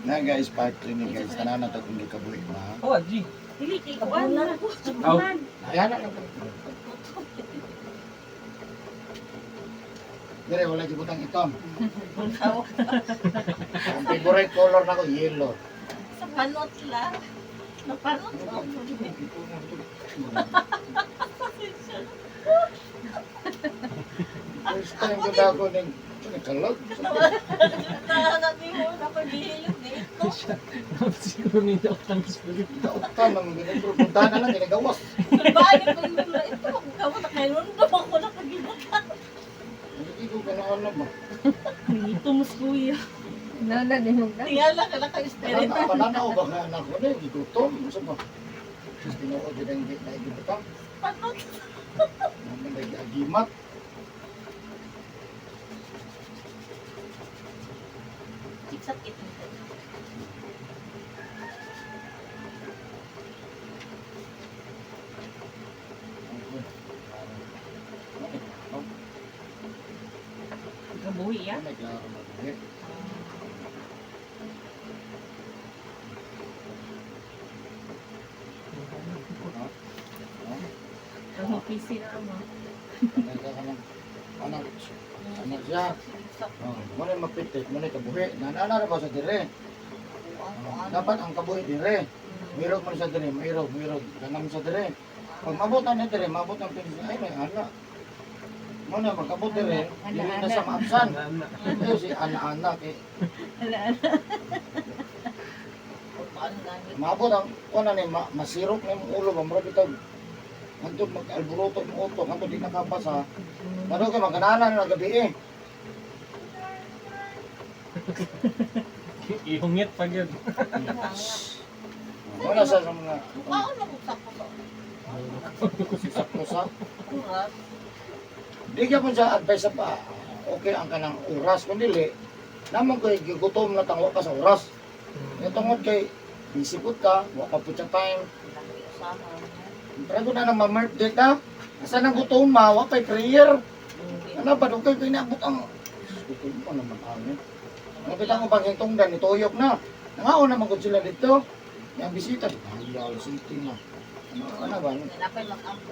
Na guys, part 3 ni guys. Tanan na to kung di kabuhi ba. Oh, G. Dili kay kuan na. Aw. Ayan na lang. Dire wala gibutang itom. Ang favorite color na ko yellow. Sa panot lang. Napanot ko. First time ko na ako ng kalog. Nahanapin mo na paghihilot dito. Siguro nito ang spirit. Kautan ng ginagawa. Punta na lang ginagawas. Balik ko yung ito. Kamu na kayo nun ako nakagibutan. Hindi ko ganahan na ba. Dito mas kuya. Nana ni mo na. Tingala ka na ka-espiritu. Pananaw ba nga anak ko na gigutom. Sa ba? Tapos tinuod din ang naigibutang. Panot. Nag-agimat. Siksat ito. Kabuhi ya? Ang PC na mo. Anak siya. Muna mapitit, muna kabuhi. Nanana ba sa dire? Dapat ang kabuhi dire. Mirog man sa dire, mirog. Kanam sa dire. Pag mabutan na dire, mabutan pinisa. Ay, may anak. Muna magkabot dire, dili na sa maabsan. Ito si anak-anak eh. Mabot ang kuna ni masirok na yung ulo, mamrag ito. Hantod mag-alburoto ng utok, hantod di nakapasa. Ano ka magkananan na gabi eh. Ihungit pa yun. Wala sa mga Mukhaon na buksak ko to. sakto sa. Kurat. Di ka po sa advice sa pa, okay ang kanang oras. Kung dili, naman ko gutom na tangwa ka sa oras. Yung tungod kay, bisipot ka, waka po siya time. Pero kung na nang ma-mark date ha, asa nang gutom ma, wakay prayer. Ano ba, doon kayo pinabot ang... Gutom pa naman amin. Nakita ko bang yung tungdan, ituyok na. Nangaon naman ko sila dito. Yung bisita, ay, city na. Ano ba? Napay mag-ampo.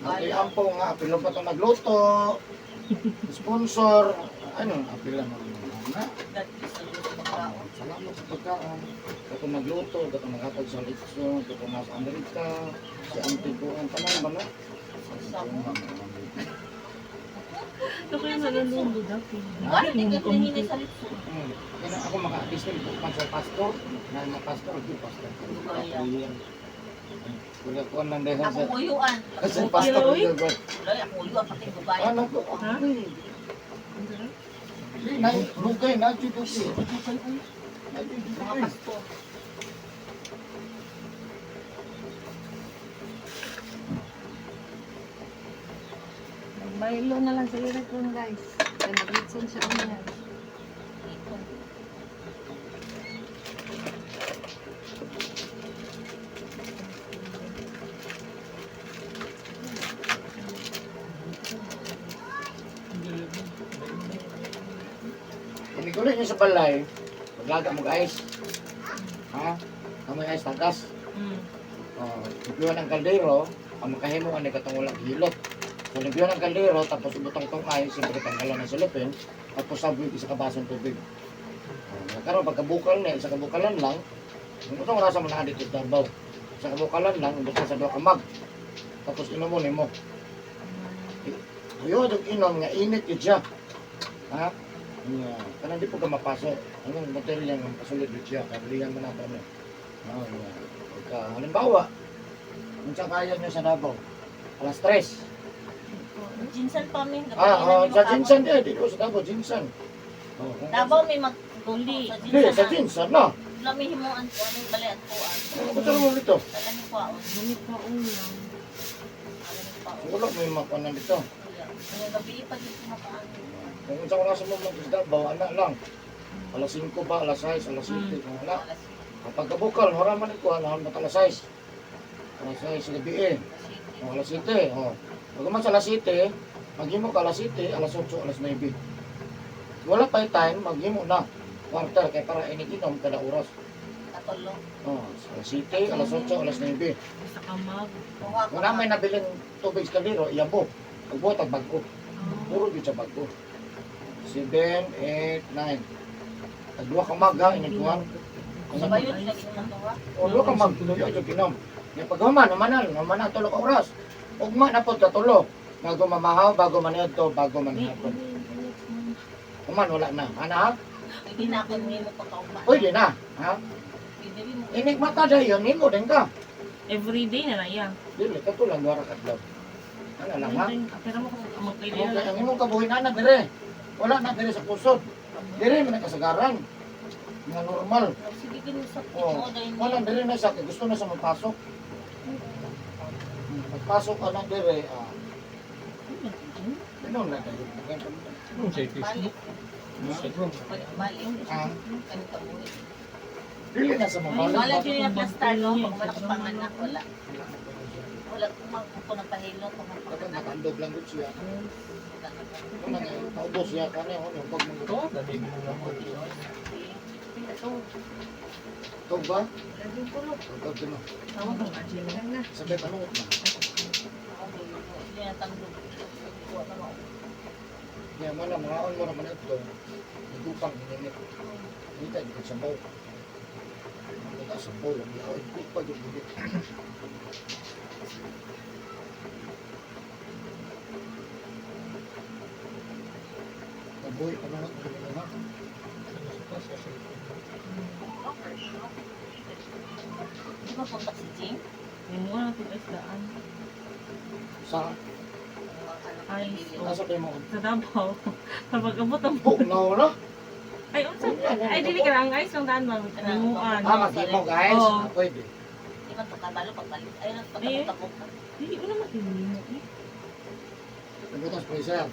Ang ampo nga, apilo pa ito nagluto. Sponsor. Ano, apila mo na. Salamat sa pagkaon. Ito nagluto, ito naghatag sa litso, ito nasa Amerika. Si auntie ko ang tanong ba na? Ito kayo nalulunod ako. Bakit di ka hinihinay sa litso? Kaya ako maka-artist din, bukan sa pastor. Na pastor, di pastor. Wala ko nang dahil Ako sa... kuyuan. Kasi pastor ko yun. Wala, ako kuyuan pati babae. Ano ko? Nay, lugay na, juduki. Mga pastor. Baylo na lang sa irat ko guys. Kaya nag-litson siya niya. Pinigulit niyo sa balay, maglaga mo guys. Ha? Kamay ice tagas. Nagbiwan ng kaldero, ang makahimo ang nagkatungulang hilot. So nagbiwan ng kaldero, tapos ibutang itong ice, siyempre tanggalan ng silipin, tapos sabit isa kabasong tubig. Karon pagkabukal na, isa kabukalan lang, yung itong rasa mo na dito dabaw. Isa kabukalan lang, ibutang sa doon kamag. Tapos inumun mo. Ayaw itong inom nga init yun siya. Ha? Yeah. Karena di po ka mapasok. Anong material yang pasulit dito siya? Kabilihan mo na ito. Pagka, halimbawa, kung saan kaya nyo sa Davao, alas 3. Jinsan pa min. Sa Jinsan di ko sa Davao, Jinsan. Davao may magtuli. Di, sa Jinsan na. Lami himuan ko anong balian ko an. Ano mo dito? Lami ko an. Bumit pa ulang. Wala mo yung makuanan dito. Ang gabi pa dito makaan. Kung saan ko nga sa mga sa Davao, anak lang. Alas 5 ba, alas 6, alas 7, kung wala. Kapag kabukal, haraman ko, haraman alas 6. Alas 6 sa gabi eh. Alas 7, Pag man sa alas 7, maghimo ka alas 7, alas 8, alas 9. Wala pa yung time, maghimo na. Kwarta kay para iniginom kada oras. Katulo. Oh, alas 7, alas 8, alas 9. Sa kamag. Kuha ko Kung na may nabiling tubig sa kaliro, iyabo. Ugbo tag bagko. Puro gyud sa bagko. 7, 8, 9. Tagduha ka maga iniguan. Sa bayo, ginagin mo to ha. O duha ka mag yo jud ginom. Nya paghuman naman tulo ka oras. Ugma na pod katulo. Bago mamahaw, bago maniadto, bago manihapon. Kuman wala na. Ana ha? Hindi na ako nimo pagkauma. Pwede na. Ha? Hindi mo. Inig mata dayon nimo din ka. Everyday na na iya. Dili katulang duha ka adlaw. Ano lang ha? Pero mo kasi magkaili Okay, na ang imong kabuhin na dire. Wala na dire sa kusod. Dire man kasagaran. Mga normal. Sige, ginusap ko Oh, dahil wala dire na sa gusto na sa magpasok. Pagpasok ka na dire, ano na tayo? Ano sa Facebook? Instagram. balik. Ah, Ano ka buhi. dili na sa Wala mabalik. din yung plastar, no? Pag malaki panganak, wala. Wala ko na pahilo, kung Kapag magpanganak. nakandog lang din siya. Kung nga, naubos siya ka na yung pag mga Ito, dami mo naman. Ito, Ito ba? laging tulog. Ito din mo. Tawag ang agent. Yan na. Sabi tanong na. Hindi na tandog. Kuha na mo. Kaya mo na, mga on mo naman ito. Nagupang hininit. Dito, dito sa baw. Dito sa baw. Nagupang yung hininit. Nabuhay pa naman ito ha. Di ba punta si Jing? May mga natin ay daan. Sa, Ay, nasa kayo mo. sa Davao. Kapag abot ang Book na wala. Ay, unsa? Ay, dili ka lang guys, ang daan man. Limuan. Mag-imo guys. Oo. Pwede. Di ba ito kabalo pagbalik? Ayun, Eh. pagkabot na. Dili ko naman tinimo eh. Nabutas pressure.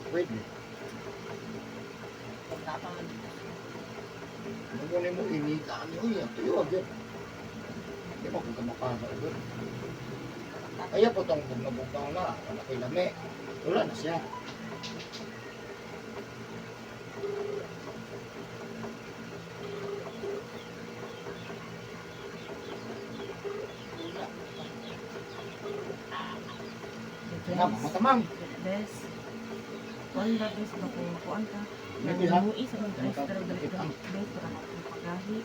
Pwede. Pagkapaman. Nagunin mo inita. Ano yun? Tuyo agad. Hindi mo kung kamakasa agad. Kaya po itong bugna-bugna na. Wala kay lami. Wala na siya. Nga, matamang. Bes. Kuan ba bes ba kung kuan ka? Maybe ha? Nangimuis sa mga guys, pero dali ka bes para pagahi.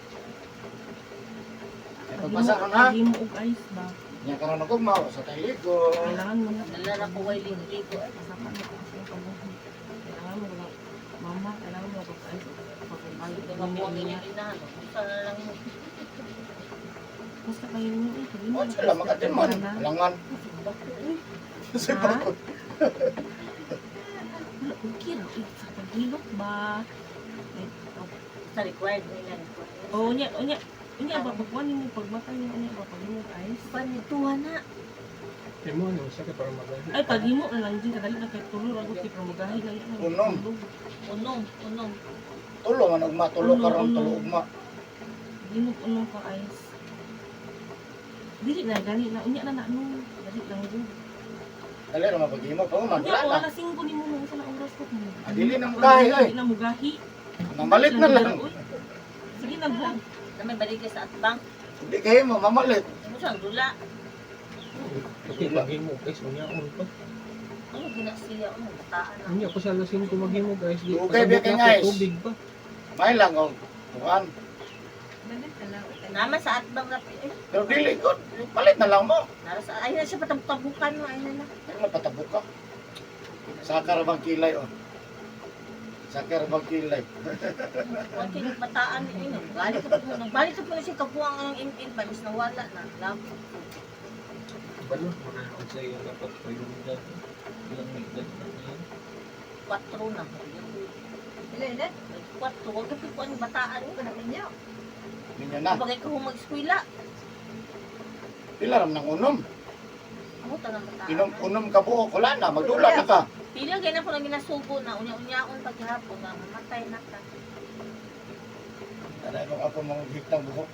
Pagpasa ka na. Paghimo og ice ba? Nga ka na nagugmaw sa tayligo. Kailangan mo na Dala na po ay ligo. kasama mo kasi yung kabuhi. Kailangan mo lang, mama, kailangan mo pag-ice. Pag-ice. Ito nga po ang inilinahan. Gusto na lang mo. Basta kayo mo eh. Sabi mo, O, sila makatin man. na. Langan. Kasi Ha? bakit? Okay, sa paghilot ba? Sa required nila. O, unya ba, pagkuhan mo, pagmata niyo, unya ba, paghimo og ice? Panituwa na. Ay, paghimo na lang din, kadali na kay tulog, ako kay promogahi na yun. Unom. Unong, unong. Tulo man ugma, tulo karon tulo ugma. Paghimo unong ka ice. Dili na, gani na, unya na ano, dali lang din. Dali na mapag-imo pa man. Unya, Wala na. wala singko ni mo nung sa na oras ko. Dili na mugahi, oy. Dili na mugahi. Mamalit na lang. Uy. Sige na, vlog. Na may balik sa atbang. Hindi kayo mo, mamalit. Ano siyang dula? Kasi maghimo guys, unya on pa. Ano ginasiya? Ano bataan na? Unya pa sa lasing ko maghimo guys. Di Dugay pasabot ba kay na guys? ako, tubig pa. May lang og kuan. Balik ka lang. Naman sa atbang na Pero dili ko, palit na lang mo. Nara sa ayun na siya patabuk-tabukan mo ayun na. Pero mapatabok ka. Sakar bang kilay oh. Sakar bang kilay. Ang bataan ni ino. Balik ka po na siya kapuang ang in panis na wala na. Love. Balo, mga on sa iyo dapat pa yung edad. Ilang may edad na yan. 4 na. Ilan? 4. Huwag ka po ang bataan mo. Panamin niyo. Minyo na. Bagay ka humag-eskwela. Pila ram nang unom. Amo tanang bataan. Unom ka buo, wala na, magdula na ka. Pila kaya na po nang ginasubo na unya-unyaon paghapon na mamatay na ka. Ada nung ako mga gitang buhok.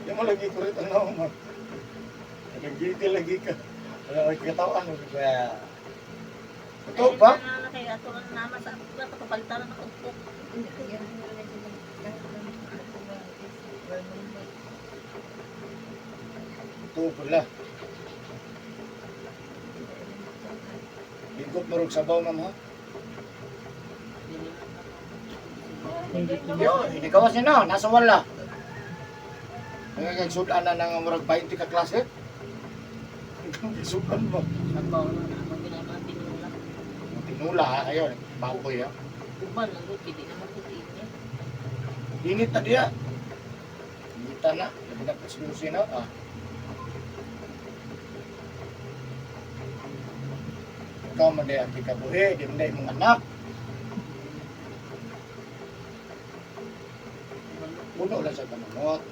Yung mo lagi ko rin ano mo. Nagigiti lagi ka. Ano, kitawan mo kaya. Ito ba? Kaya ato lang naman sa ako kapalitan ng tugtog. Ito pala. Ikot marog sabaw ma'am ha? Yo, hindi kawas niya na, nasa wala. Ngayon, sudan na ng murag 20 ka klase. Sudan mo. Sabaw na naman ginagawa tinula. Tinula ha, ayun, baboy ha. Uban lang doon, hindi naman putiin niya. Init na diya. Init na, hindi na paslusin na. Ah. Ikaw man din ang kikabuhi, di man din mong anak. Puno lang sa kanamot.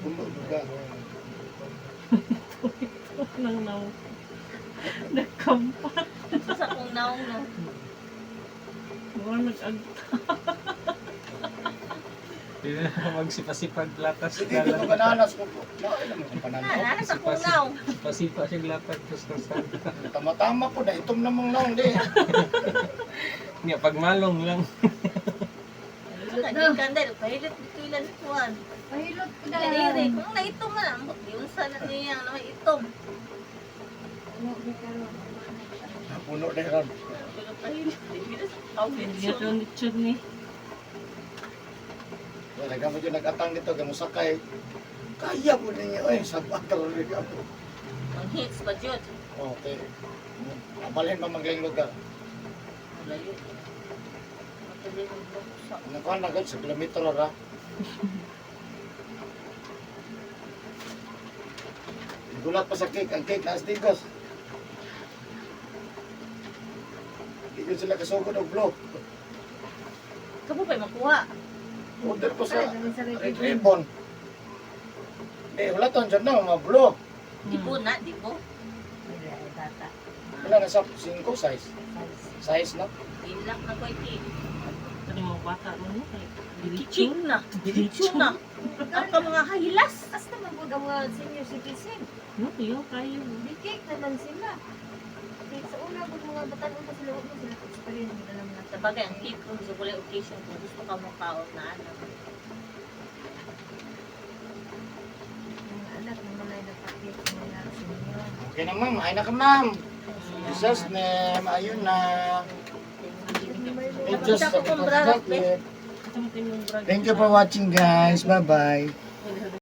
Puno juga. Nang naw. Nagkampat. Sa kong naong no. Mga nag-ag. Hindi na magsipasipag latas. Sige, di mo kananas ko po. Nakay naman ang pananaw. Nana sa kong naong. Pasipa siyang latas. Tama-tama po na, itom na mong naong di. Nga, pagmalong lang. Hindi ka dahil, pahilit dito ilan kuwan. Pahilot ko na. Kaniri, kung naitom man ang yun sana niya na may itom. Ano, di ka ron. Puno na yun. Pero pahilit, hindi na sa kawin. Hindi ito ang litsyon ni. Nagamit yung nag-atang dito, gamusakay. Kaya po ninyo, sabatar rin ako. Ang hits ba dyan? Okay. Amalhin pa maglayang lugar. Layo. Matuloy ng buksa. Nakuha na agad sa kilometro ra. Gulat pa sa cake, ang cake na astigos. Hindi ko sila kasugod og blow. Kamu pa'y makuha. Order ko sa Dali sa Red red Ribbon. Wala to, dyan na, mga blow. Di po na, di po. Wala na sa 5 size. Size na. Ilak na ko iti. Ano mga bata mo no? Kitchen na. Kitchen na. Ang ka mga hahilas. As naman po ang mga senior citizen. No, tiyo kayo. Di cake naman sila. Cake sa una, kung mga batan pa sila, huwag mo sila experience nila naman. Sa bagay, ang cake kung sa kulay occasion kung gusto ka mong kaon na ano. Mga anak na malay na pa-cake mga senior. Okay na ma'am, ay na ka ma'am. Jesus name, ayun na. It just Tapos ako kung brarap, chocolate. Ito mo tayong brag. Thank you for watching guys. Bye-bye.